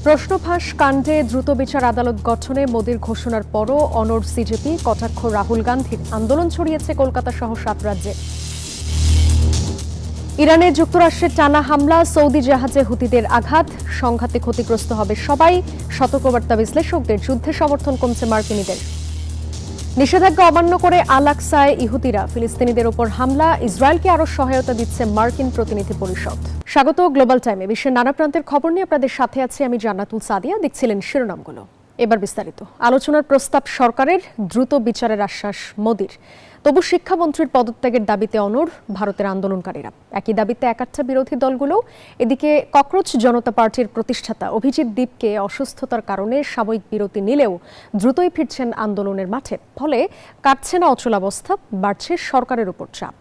প্রশ্নফাঁস কাণ্ডে দ্রুত বিচার আদালত গঠনে মোদির ঘোষণার পরও অনড় সিজেপি, কটাক্ষ রাহুল গান্ধীর আন্দোলন ছড়িয়েছে কলকাতা সহ 7 রাজ্যে। ইরানে যুক্তরাষ্ট্রের টানা হামলা, সৌদি জাহাজে হুতিদের আঘাত, সংঘাতে ক্ষতিগ্রস্ত হবে সবাই, সতর্কবার্তা বিশ্লেষকদের, যুদ্ধে সমর্থন কমছে মার্কিনীদের। নিষেধাজ্ঞা অমান্য করে আল আকসায় ইহুদিরা, ফিলিস্তিনিদের ওপর হামলা, ইসরায়েলকে আরও সহায়তা দিচ্ছে মার্কিন প্রতিনিধি পরিষদ। স্বাগত গ্লোবাল টাইমে। বিশ্বের নানা প্রান্তের খবর নিয়ে আপনাদের সাথে আছি আমি জান্নাতুল সাদিয়া। দেখছিলেন শিরোনামগুলো, এবার বিস্তারিত। আলোচনার প্রস্তাব সরকারের, দ্রুত বিচারের আশ্বাস মোদির। তবু শিক্ষামন্ত্রীর পদত্যাগের দাবিতে অনড় ভারতের আন্দোলনকারীরা। একই দাবিতে একাট্টা বিরোধী দলগুলো। এদিকে ককরোচ জনতা পার্টির প্রতিষ্ঠাতা অভিজিৎ দীপকে অসুস্থতার কারণে সাময়িক বিরতি নিলেও দ্রুতই ফিরছেন আন্দোলনের মাঠে। ফলে কাটছে না অচলাবস্থা, বাড়ছে সরকারের উপর চাপ।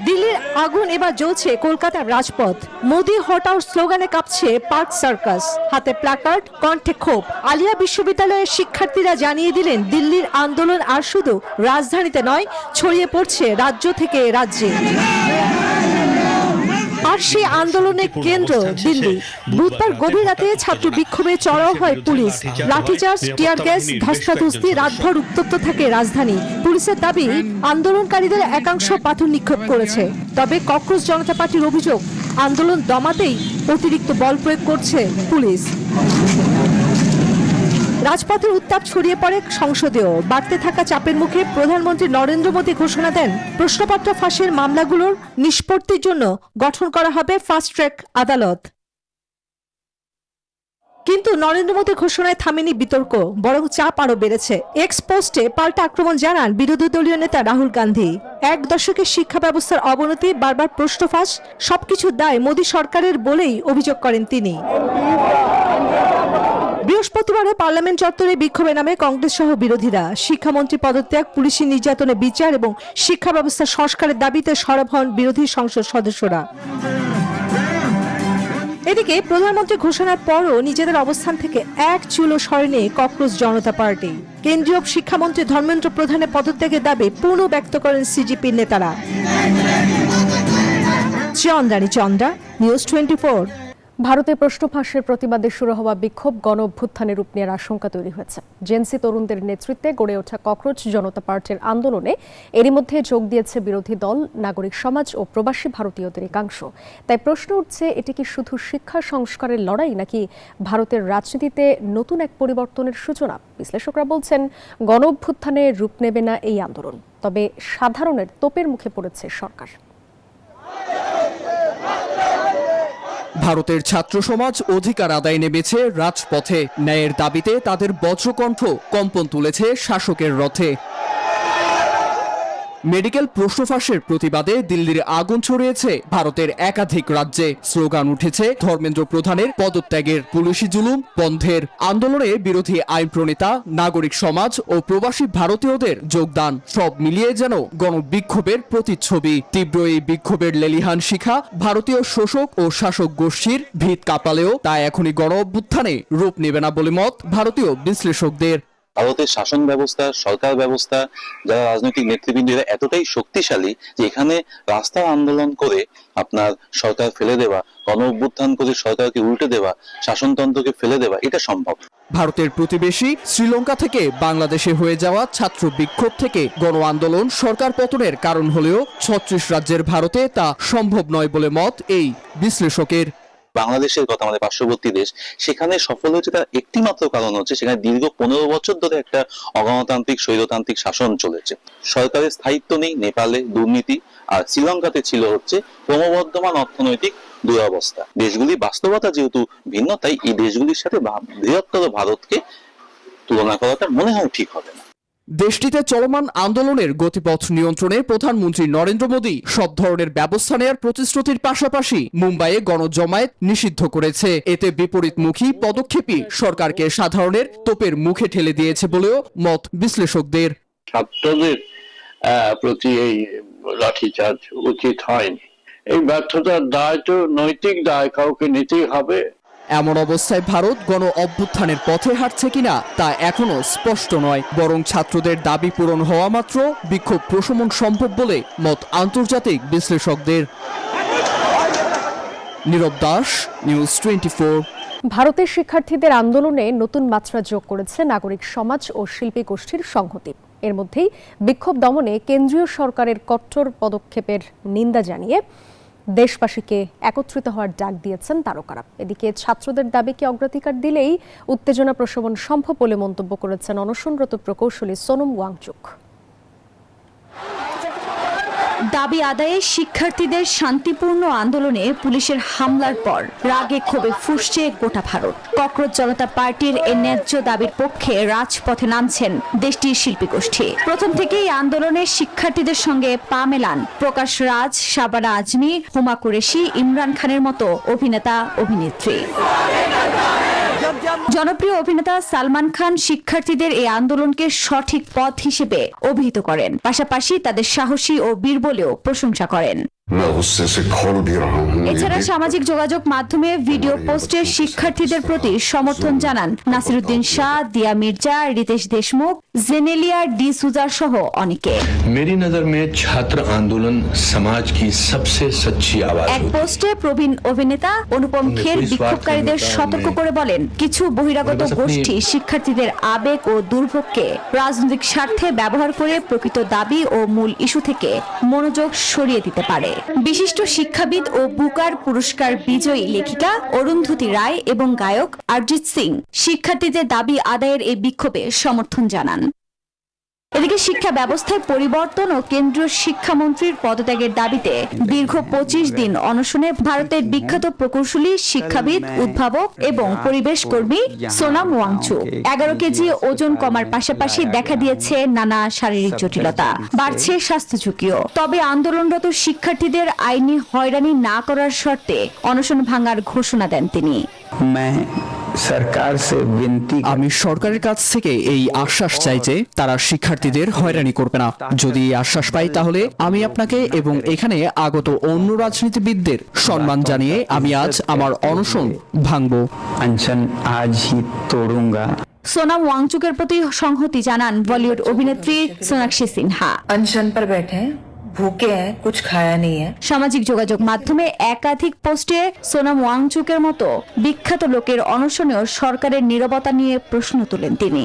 দিল্লির আগুন এবার জ্বলছে কলকাতার রাজপথ। মোদি হটাও স্লোগানে কাঁপছে পার্ক সার্কাস, হাতে প্ল্যাকার্ড, কণ্ঠে ক্ষোভ। আলিয়া বিশ্ববিদ্যালয়ের শিক্ষার্থীরা জানিয়ে দিলেন, দিল্লির আন্দোলন আর শুধু রাজধানীতে নয়, ছড়িয়ে পড়ছে রাজ্য থেকে রাজ্যে। আর সেই আন্দোলনের কেন্দ্র দিল্লি। বুধবার গভীর রাতে ছাত্র বিক্ষোভে চড়াও হয় পুলিশ। লাঠিচার্জ, টিয়ার গ্যাস, ধস্তাধস্তি, রাতভর উত্তপ্ত থাকে রাজধানী। পুলিশের দাবি, আন্দোলনকারীদের একাংশ পাথর নিক্ষেপ করেছে। তবে ককরোচ জনতা পার্টির অভিযোগ, আন্দোলন দমাতেই অতিরিক্ত বল প্রয়োগ করছে পুলিশ। রাজপথের উত্তাপ ছড়িয়ে পড়ে সংসদেও। বাড়তে থাকা চাপের মুখে প্রধানমন্ত্রী নরেন্দ্র মোদী ঘোষণা দেন, প্রশ্নপত্র ফাঁসের মামলাগুলোর নিষ্পত্তির জন্য গঠন করা হবে ফাস্ট ট্র্যাক আদালত। কিন্তু নরেন্দ্র মোদীর ঘোষণায় থামেনি বিতর্ক, বরং চাপ আরো বেড়েছে। এক্স পোস্টে পাল্টা আক্রমণ জানান বিরোধী দলীয় নেতা রাহুল গান্ধী। এক দশকের শিক্ষা ব্যবস্থার অবনতি, বারবার প্রশ্ন ফাঁস, সবকিছু দায় মোদী সরকারের বলেই অভিযোগ করেন তিনি। বৃহস্পতিবারও পার্লামেন্ট চত্বরে বিক্ষোভে নামে কংগ্রেস সহ বিরোধীরা। শিক্ষামন্ত্রী পদত্যাগ, পুলিশি নির্যাতনে বিচার এবং শিক্ষা ব্যবস্থা সংস্কারের দাবিতে সরব হন বিরোধী সংসদ সদস্যরা। এদিকে প্রধানমন্ত্রী ঘোষণার পরও নিজেদের অবস্থান থেকে এক চুলও সরেনি ককরোচ জনতা পার্টি। কেন্দ্রীয় শিক্ষামন্ত্রী ধর্মেন্দ্র প্রধানের পদত্যাগের দাবি পুনঃ ব্যক্ত করেন সিজিপির নেতারা। চন্দ্রানী চন্দ্রা, নিউজ 24। ভারতে প্রশ্ন ফাঁসের প্রতিবাদে শুরু হওয়া বিক্ষোভ গণ অভ্যুত্থানের রূপ নেওয়ার আশঙ্কা তৈরি হয়েছে। জেনসি তরুণদের নেতৃত্বে গড়ে ওঠা ককরোচ জনতা পার্টির আন্দোলনে এরই মধ্যে যোগ দিয়েছে বিরোধী দল, নাগরিক সমাজ ও প্রবাসী ভারতীয়দের একাংশ। তাই প্রশ্ন উঠছে, এটি কি শুধু শিক্ষা সংস্কারের লড়াই, নাকি ভারতের রাজনীতিতে নতুন এক পরিবর্তনের সূচনা? বিশ্লেষকরা বলছেন, গণ অভ্যুত্থানে রূপ নেবে না এই আন্দোলন, তবে সাধারণের তোপের মুখে পড়েছে সরকার। ভারতের ছাত্র সমাজ অধিকার আদায় নেমেছে রাজপথে। ন্যায়ের দাবিতে তাদের বজ্রকণ্ঠ কম্পন তুলেছে শাসকের রথে। মেডিকেল প্রশ্ন ফাঁসের প্রতিবাদে দিল্লির আগুন ছড়িয়েছে ভারতের একাধিক রাজ্যে। স্লোগান উঠেছে ধর্মেন্দ্র প্রধানের পদত্যাগের, পুলিশি জুলুম বন্ধের। আন্দোলনে বিরোধী আইন প্রণেতা, নাগরিক সমাজ ও প্রবাসী ভারতীয়দের যোগদান, সব মিলিয়ে যেন গণবিক্ষোভের প্রতিচ্ছবি। তীব্র এই বিক্ষোভের লেলিহান শিখা ভারতীয় শোষক ও শাসক গোষ্ঠীর ভিত কাঁপালেও তা এখনই গণ অভ্যুত্থানে রূপ নেবে না বলে মত ভারতীয় বিশ্লেষকদের। ভারতের শাসন ব্যবস্থা, সরকার ব্যবস্থা, যারা রাজনৈতিক নেতৃবৃন্দরা এতটাই শক্তিশালী যে এখানে রাস্তার আন্দোলন করে আপনার সরকার ফেলে দেওয়া, গণ অভ্যুত্থান করে সরকারকে উল্টে দেওয়া, শাসনতন্ত্রকে ফেলে দেওয়া, এটা সম্ভব। ভারতের প্রতিবেশী শ্রীলঙ্কা থেকে বাংলাদেশে হয়ে যাওয়া ছাত্র বিক্ষোভ থেকে গণ আন্দোলন সরকার পতনের কারণ হলেও 36 রাজ্যের ভারতে তা সম্ভব নয় বলে মত এই বিশ্লেষকের। বাংলাদেশের কথা, আমাদের পার্শ্ববর্তী দেশ, সেখানে সফল হয়েছে তার একটি মাত্র কারণ হচ্ছে সেখানে দীর্ঘ 15 বছর ধরে একটা অগণতান্ত্রিক স্বৈরতান্ত্রিক শাসন চলেছে। সরকারের স্থায়িত্ব নেই, নেপালে দুর্নীতি, আর শ্রীলঙ্কাতে ছিল হচ্ছে ক্রমবর্ধমান অর্থনৈতিক দুরবস্থা। দেশগুলি বাস্তবতা যেহেতু ভিন্ন, তাই এই দেশগুলির সাথে বৃহত্তর ভারতকে তুলনা করাটা মনে হয় ঠিক হবে না। দেশটিতে চলমান আন্দোলনের গতিপথ নিয়ন্ত্রণে প্রধানমন্ত্রী নরেন্দ্র মোদী সব ধরনের ব্যবস্থা নেওয়ার প্রতিশ্রুতির পাশাপাশি মুম্বাইয়ে গণজমায়েত নিষিদ্ধ করেছে। এতে বিপরীতমুখী পদক্ষেপই সরকারকে সাধারণের তোপের মুখে ঠেলে দিয়েছে বলেও মত বিশ্লেষকদের। ছাত্রদের প্রতি এই লাঠিচার্জ উচিত হয়নি। এই ব্যর্থতার দায় তো নৈতিক দায় কাউকে নিতেই হবে। এমন অবস্থায় ভারত গণ অভ্যুত্থানের পথে হাঁটছে কিনা তা এখনো স্পষ্ট নয়, বরং ছাত্রদের দাবি পূরণ হওয়া মাত্র বিক্ষোভ প্রশমন সম্ভব বলে মত আন্তর্জাতিক বিশ্লেষকদের। নীরব দাস, নিউজ 24। ভারতের শিক্ষার্থীদের আন্দোলনে নতুন মাত্রা যোগ করেছে নাগরিক সমাজ ও শিল্পী গোষ্ঠীর সংহতি। এর মধ্যেই বিক্ষোভ দমনে কেন্দ্রীয় সরকারের কঠোর পদক্ষেপের নিন্দা জানিয়ে দেশবাসীকে একত্রিত হওয়ার ডাক দিয়েছেন তারকারা। এদিকে ছাত্রদের দাবিকে অগ্রাধিকার দিলেই উত্তেজনা প্রশমন সম্ভব বলে মন্তব্য করেছেন অনশনরত প্রকৌশলী সোনম ওয়াংচুক। দাবি আদায়ে শিক্ষার্থীদের শান্তিপূর্ণ আন্দোলনে পুলিশের হামলার পর রাগে ক্ষোভে ফুঁসছে গোটা ভারত। ককরোচ জনতা পার্টির এই ন্যায্য দাবির পক্ষে রাজপথে নামছেন দেশটির শিল্পী গোষ্ঠী। প্রথম থেকেই আন্দোলনে শিক্ষার্থীদের সঙ্গে পা মেলান প্রকাশ রাজ, শাবানা আজমি, হুমা কুরেশি, ইমরান খানের মতো অভিনেতা অভিনেত্রী। জনপ্রিয় অভিনেতা সালমান খান শিক্ষার্থীদের এই আন্দোলনকে সঠিক পথ হিসেবে অভিহিত করেন, পাশাপাশি তাদের সাহসী ও বীর বলেও প্রশংসা করেন। এছাড়া সামাজিক যোগাযোগ মাধ্যমে ভিডিও পোস্টে শিক্ষার্থীদের প্রতি সমর্থন জানান নাসিরুদ্দিন শাহ, দিয়া মির্জা, রিতেশ দেশমুখ, জেনেলিয়া ডি সুজার সহ অনেকে। मेरी नजर में छात्र आंदोलन समाज की सबसे सच्ची आवाज। এক পোস্টে প্রবীণ অভিনেতা অনুপম খের বিক্ষোভকারীদের সতর্ক করে বলেন, কিছু বহিরাগত গোষ্ঠী শিক্ষার্থীদের আবেগ ও দুর্ভোগকে রাজনৈতিক স্বার্থে ব্যবহার করে প্রকৃত দাবি ও মূল ইস্যু থেকে মনোযোগ সরিয়ে দিতে পারে। বিশিষ্ট শিক্ষাবিদ ও বুকার পুরস্কার বিজয়ী লেখিকা অরুন্ধতী রায় এবং গায়ক অরিজিৎ সিং শিক্ষার্থীদের দাবি আদায়ের এই বিক্ষোভে সমর্থন জানান। এদিকে শিক্ষা ব্যবস্থায় পরিবর্তন ও কেন্দ্রীয় শিক্ষামন্ত্রীর পদত্যাগের দাবিতে দীর্ঘ 25 দিন অনশনে ভারতের বিখ্যাত প্রকৌশলী, শিক্ষাবিদ, উদ্ভাবক এবং পরিবেশ কর্মী সোনাম ওয়াংচুক। 11 কেজি ওজন কমার পাশাপাশি দেখা দিয়েছে নানা শারীরিক জটিলতা, বাড়ছে স্বাস্থ্য ঝুঁকিও। তবে আন্দোলনরত শিক্ষার্থীদের আইনি হয়রানি না করার শর্তে অনশন ভাঙার ঘোষণা দেন তিনি। আমি সরকারের কাছ থেকে এই আশ্বাস চাই যে তারা শিক্ষার্থীদের হয়রানি করবে না। যদি এই আশ্বাস পাই তাহলে আমি আপনাকে এবং এখানে আগত অন্য রাজনীতিবিদদের সম্মান জানিয়ে আমি আজ আমার অনশন ভাঙব। সোনাম ওয়াংচুকের প্রতি সংহতি জানান বলিউড অভিনেত্রী সোনাক্ষী সিনহা। अनशन पर बैठे हैं, भूखे हैं, कुछ खाया नहीं है। সামাজিক যোগাযোগ মাধ্যমে একাধিক পোস্টে সোনাম ওয়াংচুকের মতো বিখ্যাত লোকের অনশনেও সরকারের নীরবতা নিয়ে প্রশ্ন তোলেন তিনি।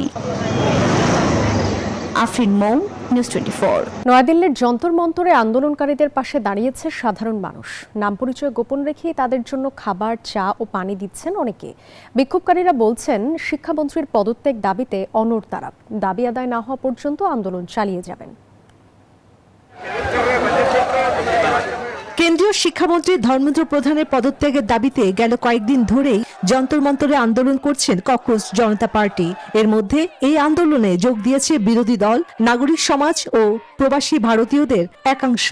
আফরিন মৌ, নিউজ 24। নয়াদিল্লির যন্তর মন্তরে আন্দোলনকারীদের পাশে দাঁড়িয়েছে সাধারণ মানুষ। নাম পরিচয় গোপন রেখে তাদের জন্য খাবার, চা ও পানি দিচ্ছেন অনেকে। বিক্ষোভকারীরা বলছেন, শিক্ষামন্ত্রীর পদত্যাগ দাবিতে অনড় তারা। দাবি আদায় না হওয়া পর্যন্ত আন্দোলন চালিয়ে যাবেন। কেন্দ্রীয় শিক্ষামন্ত্রী ধর্মেন্দ্র প্রধানের পদত্যাগের দাবিতে গেল কয়েকদিন ধরেই যন্তর মন্তরে আন্দোলন করছেন ককরোচ জনতা পার্টি। এর মধ্যে এই আন্দোলনে যোগ দিয়েছে বিরোধী দল, নাগরিক সমাজ ও প্রবাসী ভারতীয়দের একাংশ।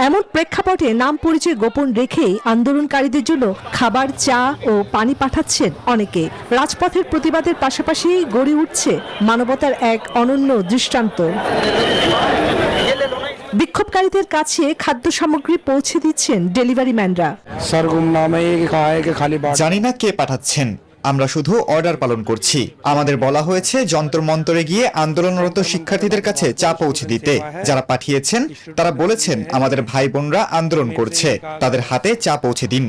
এমন প্রেক্ষাপটে নাম পরিচয় গোপন রেখেই আন্দোলনকারীদের জন্য খাবার, চা ও পানি পাঠাচ্ছেন অনেকে। রাজপথের প্রতিবাদের পাশাপাশি গড়ে উঠছে মানবতার এক অনন্য দৃষ্টান্ত। বিক্ষোভকারীদের কাছে খাদ্য সামগ্রী পৌঁছে দিচ্ছেন ডেলিভারি ম্যানরা। জানি না কে পাঠাচ্ছেন, আমরা শুধু অর্ডার পালন করছি। আমাদের বলা হয়েছে যন্তর মন্তরে গিয়ে আন্দোলনরত শিক্ষার্থীদের কাছে চা পৌঁছে দিতে। যারা পাঠিয়েছেন তারা বলেছেন আমাদের ভাই বোনরা আন্দোলন করছে, তাদের হাতে চা পৌঁছে দিন।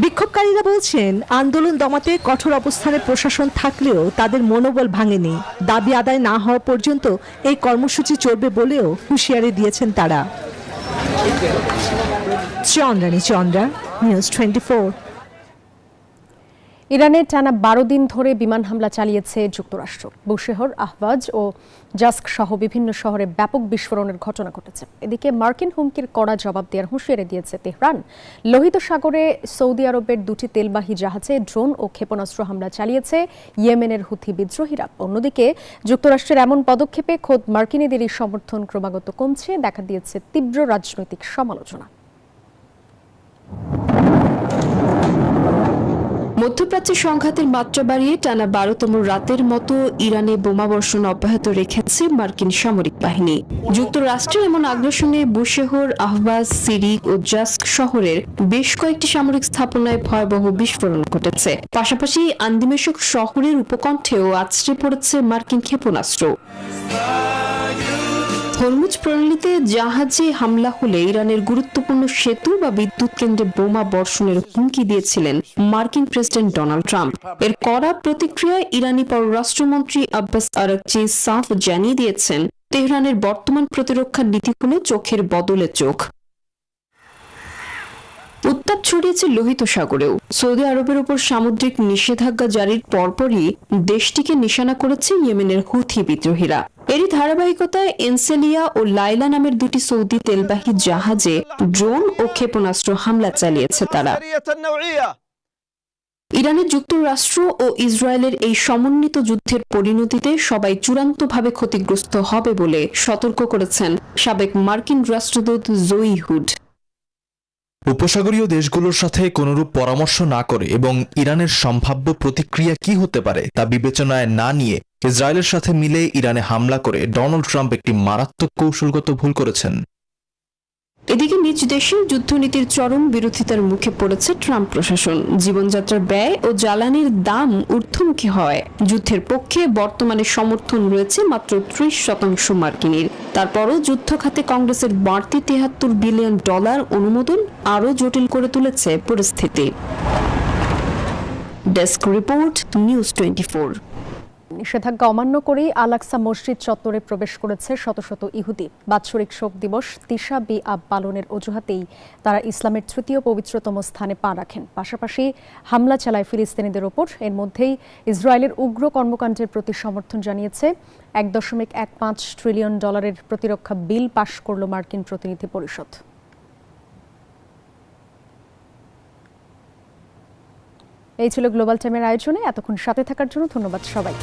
বিক্ষোভকারীরা বলছেন, আন্দোলন দমাতে কঠোর অবস্থানে প্রশাসন থাকলেও তাদের মনোবল ভাঙেনি। দাবি আদায় না হওয়া পর্যন্ত এই কর্মসূচি চলবে বলেও হুঁশিয়ারি দিয়েছেন তারা। চন্দ্রা, নিউজ 24। ইরানে টানা 12 দিন ধরে বিমান হামলা চালিয়েছে যুক্তরাষ্ট্র। বুশেহর, আহওয়াজ ও জাস্ক সহ বিভিন্ন শহরে ব্যাপক বিস্ফোরণের ঘটনা ঘটেছে। এদিকে মার্কিন হুমকির কড়া জবাব দেওয়ার হুঁশিয়ারি দিয়েছে তেহরান। লোহিত সাগরে সৌদি আরবের 2টি তেলবাহী জাহাজে ড্রোন ও ক্ষেপণাস্ত্র হামলা চালিয়েছে ইয়েমেনের হুথি বিদ্রোহীরা। অন্যদিকে যুক্তরাষ্ট্রের এমন পদক্ষেপে খোদ মার্কিনীদেরই সমর্থন ক্রমাগত কমছে, দেখা দিয়েছে তীব্র রাজনৈতিক সমালোচনা। মধ্যপ্রাচ্যে সংঘাতের মাত্রা বাড়িয়ে টানা 12তম রাতের মতো ইরানে বোমাবর্ষণ অব্যাহত রেখেছে মার্কিন সামরিক বাহিনী। যুক্তরাষ্ট্রের এমন আগ্রাসনে বুশেহর, আহবাজ, সিরিক ও জাস্ক শহরের বেশ কয়েকটি সামরিক স্থাপনায় ভয়াবহ বিস্ফোরণ ঘটেছে। পাশাপাশি আন্দিমেশক শহরের উপকণ্ঠেও আছড়ে পড়েছে মার্কিন ক্ষেপণাস্ত্র। হরমুজ প্রণালীতে জাহাজে হামলা হলে ইরানের গুরুত্বপূর্ণ সেতু বা বিদ্যুৎ কেন্দ্রে বোমা বর্ষণের হুমকি দিয়েছিলেন মার্কিন প্রেসিডেন্ট ডোনাল্ড ট্রাম্প। এর কড়া প্রতিক্রিয়ায় ইরানি পররাষ্ট্রমন্ত্রী আব্বাস আরাকচি সাফ জানিয়ে দিয়েছেন, তেহরানের বর্তমান প্রতিরক্ষা নীতি হল চোখের বদলে চোখ। উত্তাপ ছড়িয়েছে লোহিত সাগরেও। সৌদি আরবের উপর সামুদ্রিক নিষেধাজ্ঞা জারির পরপরই দেশটিকে নিশানা করেছে ইয়েমেনের হুথি বিদ্রোহীরা। এরই ধারাবাহিকতায় এনসেলিয়া ও লাইলা নামের দুটি সৌদি তেলবাহী জাহাজে ড্রোন ও ক্ষেপণাস্ত্র হামলা চালিয়েছে তারা। ইরানের যুক্তরাষ্ট্র ও ইসরায়েলের এই সমন্বিত যুদ্ধের পরিণতিতে সবাই চূড়ান্তভাবে ক্ষতিগ্রস্ত হবে বলে সতর্ক করেছেন সাবেক মার্কিন রাষ্ট্রদূত জোই হুড। উপসাগরীয় দেশগুলোর সাথে কোনরূপ পরামর্শ না করে এবং ইরানের সম্ভাব্য প্রতিক্রিয়া কি হতে পারে তা বিবেচনায় না নিয়ে ইসরায়েলের সাথে মিলে ইরানে হামলা করে ডোনাল্ড ট্রাম্প একটি মারাত্মক কৌশলগত ভুল করেছেন। এদিকে নিজ দেশের যুদ্ধনীতির চরম বিরোধিতার মুখে পড়েছে ট্রাম্প প্রশাসন। জীবনযাত্রার ব্যয় ও জ্বালানির দাম ঊর্ধ্বমুখী হয় যুদ্ধের পক্ষে বর্তমানে সমর্থন রয়েছে মাত্র 30% মার্কিনীর। তারপরও যুদ্ধ খাতে কংগ্রেসের বাড়তি $73 বিলিয়ন অনুমোদন আরও জটিল করে তুলেছে পরিস্থিতি। Desk report, news 24। নিষেধাজ্ঞা অমান্য করেই আল-আকসা মসজিদ চত্বরে প্রবেশ করেছে শত শত ইহুদি। বাৎসরিক শোক দিবস তিশা বি আব পালনের অজুহাতেই তারা ইসলামের তৃতীয় পবিত্রতম স্থানে পা রাখেন। পাশাপাশি হামলা চালায় ফিলিস্তিনিদের ওপর। এর মধ্যেই ইসরায়েলের উগ্র কর্মকাণ্ডের প্রতি সমর্থন জানিয়েছে। $1.15 ট্রিলিয়ন প্রতিরক্ষা বিল পাশ করল মার্কিন প্রতিনিধি পরিষদ। এই ছিল গ্লোবাল টাইমের আয়োজনে। এতক্ষণ সাথে থাকার জন্য ধন্যবাদ সবাই।